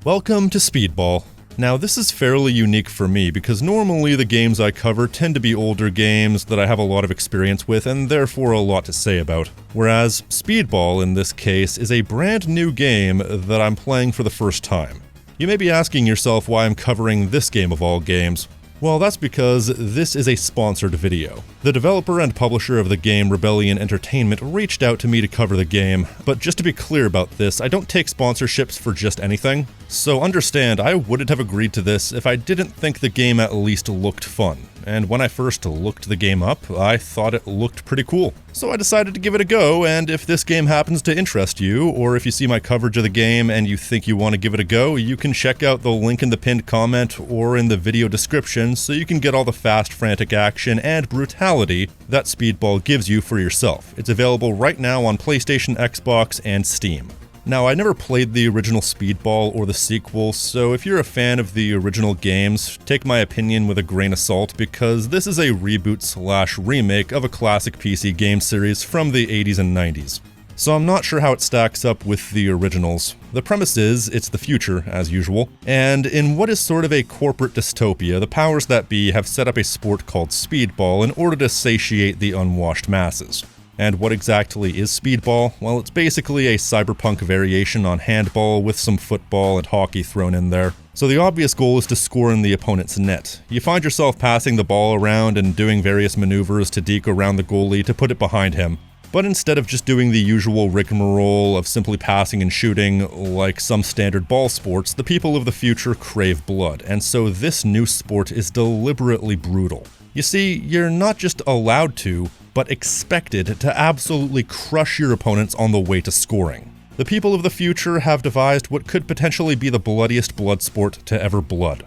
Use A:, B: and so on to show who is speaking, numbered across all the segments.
A: Welcome to Speedball. Now this is fairly unique for me because normally the games I cover tend to be older games that I have a lot of experience with and therefore a lot to say about. Whereas Speedball in this case is a brand new game that I'm playing for the first time. You may be asking yourself why I'm covering this game of all games. Well, that's because this is a sponsored video. The developer and publisher of the game, Rebellion Entertainment, reached out to me to cover the game, but just to be clear about this, I don't take sponsorships for just anything. So understand, I wouldn't have agreed to this if I didn't think the game at least looked fun. And when I first looked the game up, I thought it looked pretty cool. So I decided to give it a go, and if this game happens to interest you, or if you see my coverage of the game and you think you want to give it a go, you can check out the link in the pinned comment or in the video description so you can get all the fast, frantic action and brutality that Speedball gives you for yourself. It's available right now on PlayStation, Xbox, and Steam. Now, I never played the original Speedball or the sequel, so if you're a fan of the original games, take my opinion with a grain of salt because this is a reboot/remake of a classic PC game series from the 80s and 90s. So I'm not sure how it stacks up with the originals. The premise is, it's the future, as usual, and in what is sort of a corporate dystopia, the powers that be have set up a sport called Speedball in order to satiate the unwashed masses. And what exactly is Speedball? Well, it's basically a cyberpunk variation on handball with some football and hockey thrown in there. So the obvious goal is to score in the opponent's net. You find yourself passing the ball around and doing various maneuvers to deke around the goalie to put it behind him. But instead of just doing the usual rigmarole of simply passing and shooting like some standard ball sports, the people of the future crave blood, and so this new sport is deliberately brutal. You see, you're not just allowed to, but expected to absolutely crush your opponents on the way to scoring. The people of the future have devised what could potentially be the bloodiest blood sport to ever blood.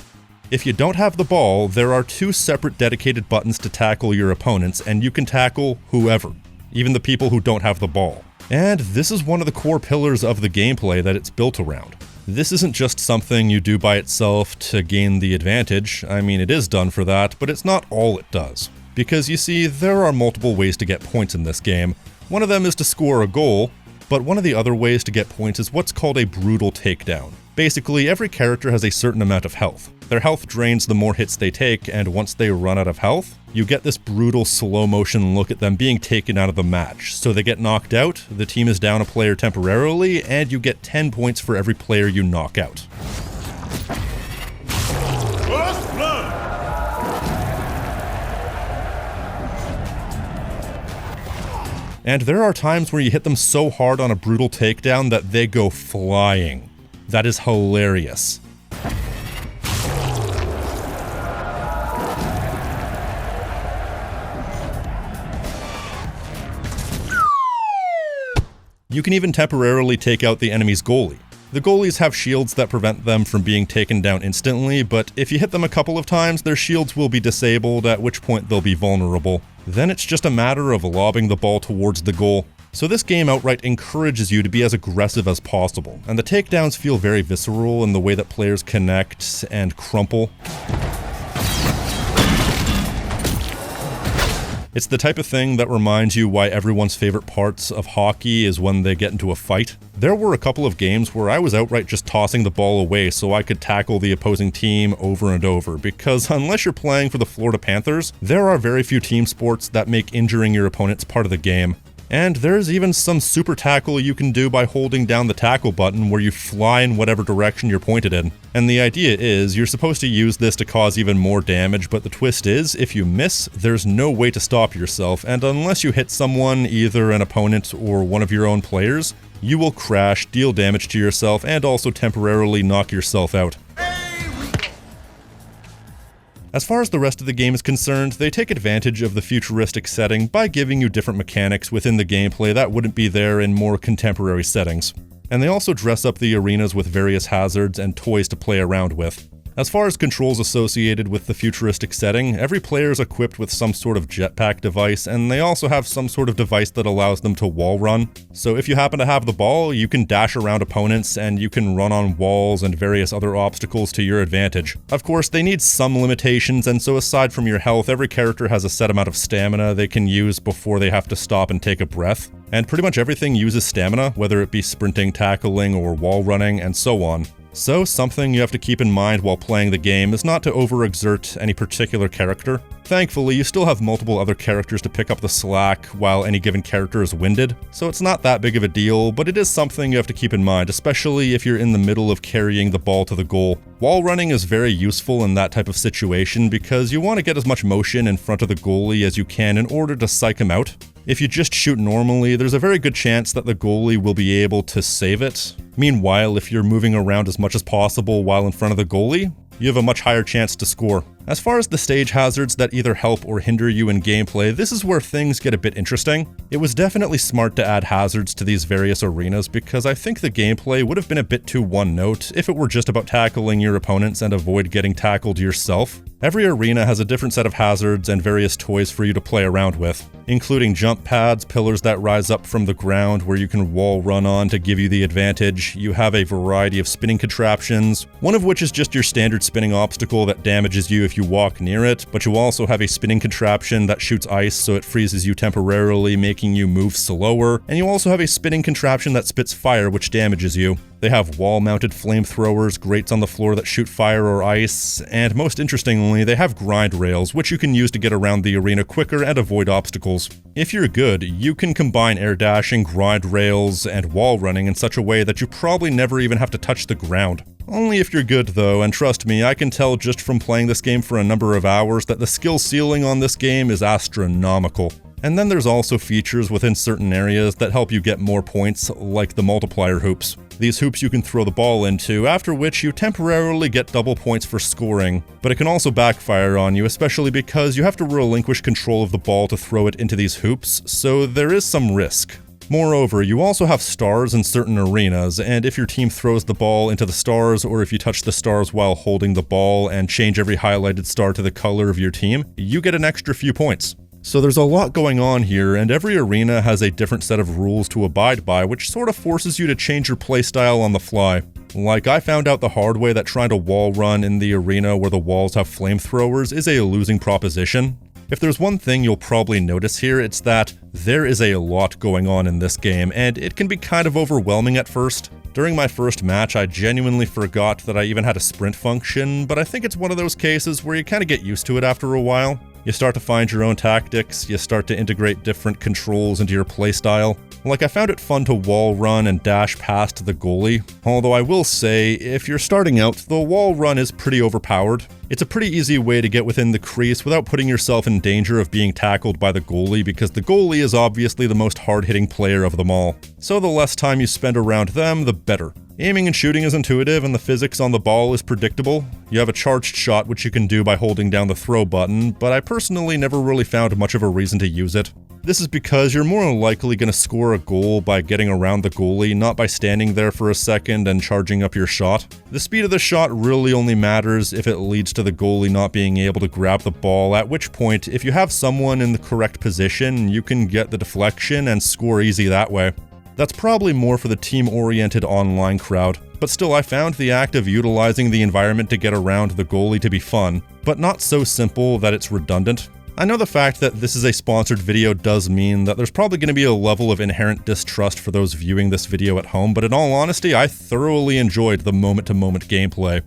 A: If you don't have the ball, there are two separate dedicated buttons to tackle your opponents, and you can tackle whoever, even the people who don't have the ball. And this is one of the core pillars of the gameplay that it's built around. This isn't just something you do by itself to gain the advantage. I mean, it is done for that, but it's not all it does. Because you see, there are multiple ways to get points in this game. One of them is to score a goal, but one of the other ways to get points is what's called a brutal takedown. Basically, every character has a certain amount of health. Their health drains the more hits they take, and once they run out of health, you get this brutal slow motion look at them being taken out of the match. So they get knocked out, the team is down a player temporarily, and you get 10 points for every player you knock out. First blood! And there are times where you hit them so hard on a brutal takedown that they go flying. That is hilarious. You can even temporarily take out the enemy's goalie. The goalies have shields that prevent them from being taken down instantly, but if you hit them a couple of times, their shields will be disabled, at which point they'll be vulnerable. Then it's just a matter of lobbing the ball towards the goal. So this game outright encourages you to be as aggressive as possible, and the takedowns feel very visceral in the way that players connect and crumple. It's the type of thing that reminds you why everyone's favorite parts of hockey is when they get into a fight. There were a couple of games where I was outright just tossing the ball away so I could tackle the opposing team over and over, because unless you're playing for the Florida Panthers, there are very few team sports that make injuring your opponents part of the game. And there's even some super tackle you can do by holding down the tackle button where you fly in whatever direction you're pointed in. And the idea is, you're supposed to use this to cause even more damage, but the twist is, if you miss, there's no way to stop yourself, and unless you hit someone, either an opponent or one of your own players, you will crash, deal damage to yourself, and also temporarily knock yourself out. As far as the rest of the game is concerned, they take advantage of the futuristic setting by giving you different mechanics within the gameplay that wouldn't be there in more contemporary settings. And they also dress up the arenas with various hazards and toys to play around with. As far as controls associated with the futuristic setting, every player is equipped with some sort of jetpack device, and they also have some sort of device that allows them to wall run. So if you happen to have the ball, you can dash around opponents, and you can run on walls and various other obstacles to your advantage. Of course, they need some limitations, and so aside from your health, every character has a set amount of stamina they can use before they have to stop and take a breath. And pretty much everything uses stamina, whether it be sprinting, tackling, or wall running, and so on. So something you have to keep in mind while playing the game is not to overexert any particular character. Thankfully, you still have multiple other characters to pick up the slack while any given character is winded, so it's not that big of a deal, but it is something you have to keep in mind, especially if you're in the middle of carrying the ball to the goal. Wall running is very useful in that type of situation because you want to get as much motion in front of the goalie as you can in order to psych him out. If you just shoot normally, there's a very good chance that the goalie will be able to save it. Meanwhile, if you're moving around as much as possible while in front of the goalie, you have a much higher chance to score. As far as the stage hazards that either help or hinder you in gameplay, this is where things get a bit interesting. It was definitely smart to add hazards to these various arenas because I think the gameplay would have been a bit too one-note if it were just about tackling your opponents and avoid getting tackled yourself. Every arena has a different set of hazards and various toys for you to play around with, including jump pads, pillars that rise up from the ground where you can wall run on to give you the advantage. You have a variety of spinning contraptions, one of which is just your standard spinning obstacle that damages you if you walk near it, but you also have a spinning contraption that shoots ice so it freezes you temporarily, making you move slower, and you also have a spinning contraption that spits fire which damages you. They have wall-mounted flamethrowers, grates on the floor that shoot fire or ice, and most interestingly, they have grind rails, which you can use to get around the arena quicker and avoid obstacles. If you're good, you can combine air dashing, grind rails, and wall running in such a way that you probably never even have to touch the ground. Only if you're good though, and trust me, I can tell just from playing this game for a number of hours that the skill ceiling on this game is astronomical. And then there's also features within certain areas that help you get more points, like the multiplier hoops. These hoops you can throw the ball into, after which you temporarily get double points for scoring, but it can also backfire on you, especially because you have to relinquish control of the ball to throw it into these hoops, so there is some risk. Moreover, you also have stars in certain arenas, and if your team throws the ball into the stars, or if you touch the stars while holding the ball and change every highlighted star to the color of your team, you get an extra few points. So there's a lot going on here, and every arena has a different set of rules to abide by, which sort of forces you to change your playstyle on the fly. Like, I found out the hard way that trying to wall run in the arena where the walls have flamethrowers is a losing proposition. If there's one thing you'll probably notice here, it's that there is a lot going on in this game, and it can be kind of overwhelming at first. During my first match, I genuinely forgot that I even had a sprint function, but I think it's one of those cases where you kind of get used to it after a while. You start to find your own tactics, you start to integrate different controls into your playstyle. Like, I found it fun to wall run and dash past the goalie, although I will say, if you're starting out, the wall run is pretty overpowered. It's a pretty easy way to get within the crease without putting yourself in danger of being tackled by the goalie, because the goalie is obviously the most hard-hitting player of them all. So the less time you spend around them, the better. Aiming and shooting is intuitive, and the physics on the ball is predictable. You have a charged shot, which you can do by holding down the throw button, but I personally never really found much of a reason to use it. This is because you're more likely going to score a goal by getting around the goalie, not by standing there for a second and charging up your shot. The speed of the shot really only matters if it leads to the goalie not being able to grab the ball, at which point, if you have someone in the correct position, you can get the deflection and score easy that way. That's probably more for the team-oriented online crowd, but still I found the act of utilizing the environment to get around the goalie to be fun, but not so simple that it's redundant. I know the fact that this is a sponsored video does mean that there's probably going to be a level of inherent distrust for those viewing this video at home, but in all honesty, I thoroughly enjoyed the moment-to-moment gameplay.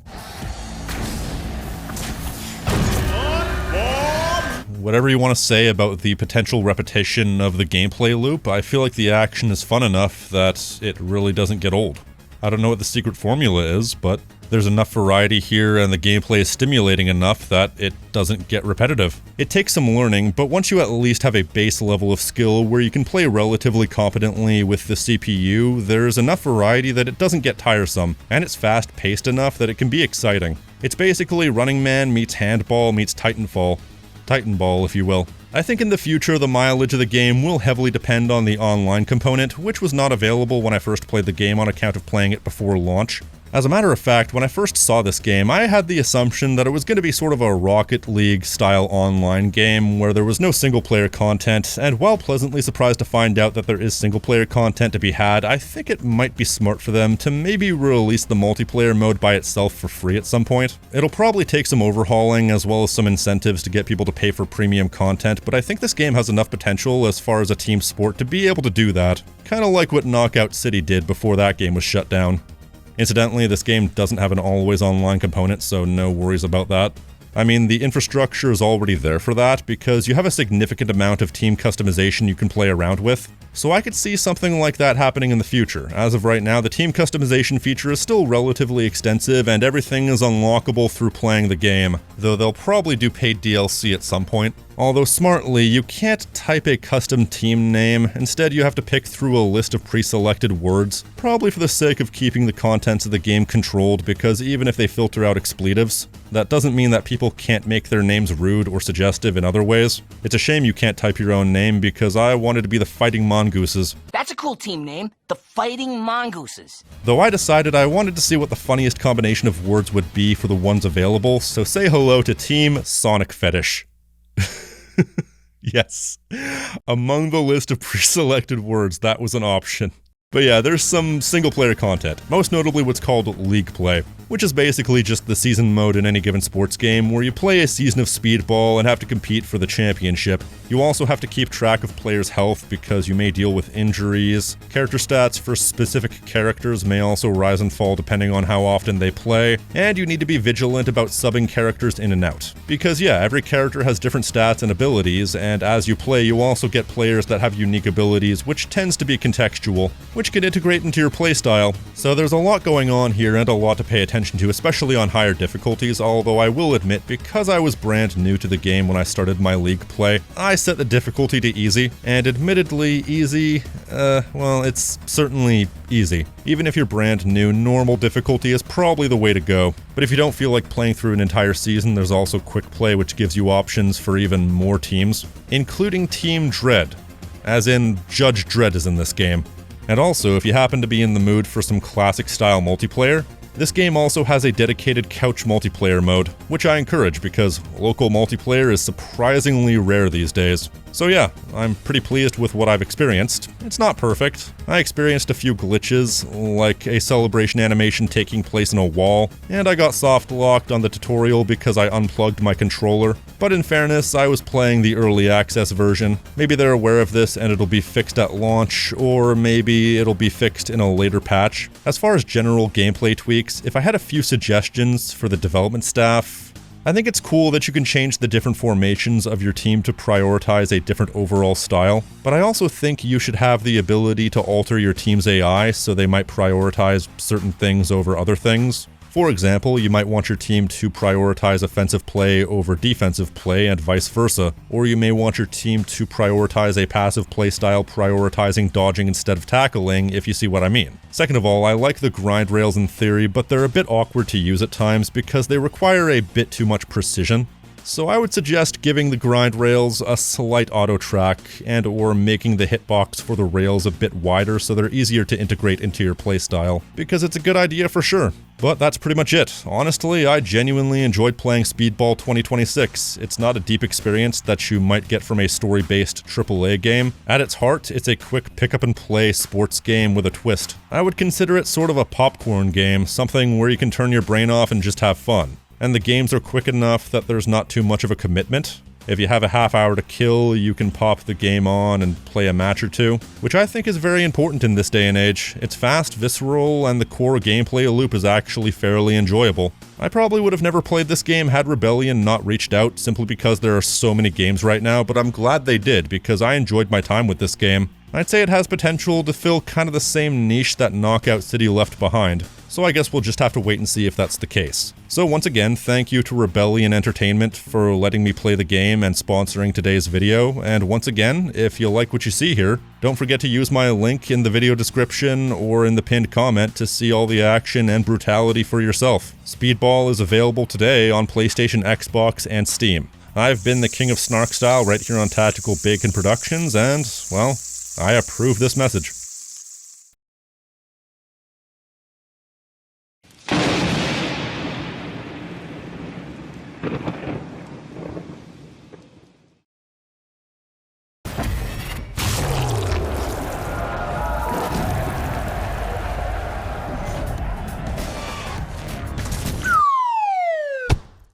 A: Whatever you want to say about the potential repetition of the gameplay loop, I feel like the action is fun enough that it really doesn't get old. I don't know what the secret formula is, but there's enough variety here and the gameplay is stimulating enough that it doesn't get repetitive. It takes some learning, but once you at least have a base level of skill where you can play relatively competently with the CPU, there's enough variety that it doesn't get tiresome, and it's fast-paced enough that it can be exciting. It's basically Running Man meets Handball meets Titanfall, if you will. I think in the future the mileage of the game will heavily depend on the online component, which was not available when I first played the game on account of playing it before launch. As a matter of fact, when I first saw this game, I had the assumption that it was going to be sort of a Rocket League style online game where there was no single player content, and while pleasantly surprised to find out that there is single player content to be had, I think it might be smart for them to maybe release the multiplayer mode by itself for free at some point. It'll probably take some overhauling as well as some incentives to get people to pay for premium content, but I think this game has enough potential as far as a team sport to be able to do that. Kinda like what Knockout City did before that game was shut down. Incidentally, this game doesn't have an always online component, so no worries about that. I mean, the infrastructure is already there for that, because you have a significant amount of team customization you can play around with, so I could see something like that happening in the future. As of right now, the team customization feature is still relatively extensive, and everything is unlockable through playing the game, though they'll probably do paid DLC at some point. Although smartly, you can't type a custom team name, instead you have to pick through a list of pre-selected words, probably for the sake of keeping the contents of the game controlled, because even if they filter out expletives, that doesn't mean that people can't make their names rude or suggestive in other ways. It's a shame you can't type your own name, because I wanted to be the Fighting Mongooses.
B: That's a cool team name, the Fighting Mongooses.
A: Though I decided I wanted to see what the funniest combination of words would be for the ones available, so say hello to Team Sonic Fetish. Yes, among the list of pre-selected words, that was an option. But yeah, there's some single-player content, most notably what's called League Play, which is basically just the season mode in any given sports game where you play a season of Speedball and have to compete for the championship. You also have to keep track of players' health because you may deal with injuries. Character stats for specific characters may also rise and fall depending on how often they play, and you need to be vigilant about subbing characters in and out. Because yeah, every character has different stats and abilities, and as you play, you also get players that have unique abilities, which tends to be contextual, which can integrate into your playstyle. So there's a lot going on here and a lot to pay attention to, especially on higher difficulties, although I will admit, because I was brand new to the game when I started my League play, I set the difficulty to easy, and admittedly easy, well, it's certainly easy. Even if you're brand new, normal difficulty is probably the way to go. But if you don't feel like playing through an entire season, there's also Quick Play, which gives you options for even more teams, including Team Dread, as in Judge Dredd is in this game. And also, if you happen to be in the mood for some classic-style multiplayer, this game also has a dedicated couch multiplayer mode, which I encourage because local multiplayer is surprisingly rare these days. So yeah, I'm pretty pleased with what I've experienced. It's not perfect. I experienced a few glitches, like a celebration animation taking place in a wall, and I got soft-locked on the tutorial because I unplugged my controller. But in fairness, I was playing the early access version. Maybe they're aware of this and it'll be fixed at launch, or maybe it'll be fixed in a later patch. As far as general gameplay tweaks, if I had a few suggestions for the development staff, I think it's cool that you can change the different formations of your team to prioritize a different overall style, but I also think you should have the ability to alter your team's AI so they might prioritize certain things over other things. For example, you might want your team to prioritize offensive play over defensive play and vice versa, or you may want your team to prioritize a passive playstyle prioritizing dodging instead of tackling, if you see what I mean. Second of all, I like the grind rails in theory, but they're a bit awkward to use at times because they require a bit too much precision. So I would suggest giving the grind rails a slight auto track and or making the hitbox for the rails a bit wider so they're easier to integrate into your playstyle, because it's a good idea for sure. But that's pretty much it. Honestly, I genuinely enjoyed playing Speedball 2026. It's not a deep experience that you might get from a story-based AAA game. At its heart, it's a quick pick-up-and-play sports game with a twist. I would consider it sort of a popcorn game, something where you can turn your brain off and just have fun. And the games are quick enough that there's not too much of a commitment. If you have a half hour to kill, you can pop the game on and play a match or two, which I think is very important in this day and age. It's fast, visceral, and the core gameplay loop is actually fairly enjoyable. I probably would have never played this game had Rebellion not reached out, simply because there are so many games right now, but I'm glad they did because I enjoyed my time with this game. I'd say it has potential to fill kind of the same niche that Knockout City left behind. So I guess we'll just have to wait and see if that's the case. So once again, thank you to Rebellion Entertainment for letting me play the game and sponsoring today's video, and once again, if you like what you see here, don't forget to use my link in the video description or in the pinned comment to see all the action and brutality for yourself. Speedball is available today on PlayStation, Xbox, and Steam. I've been the King of Snark Style right here on Tactical Bacon Productions, and, well, I approve this message.
C: You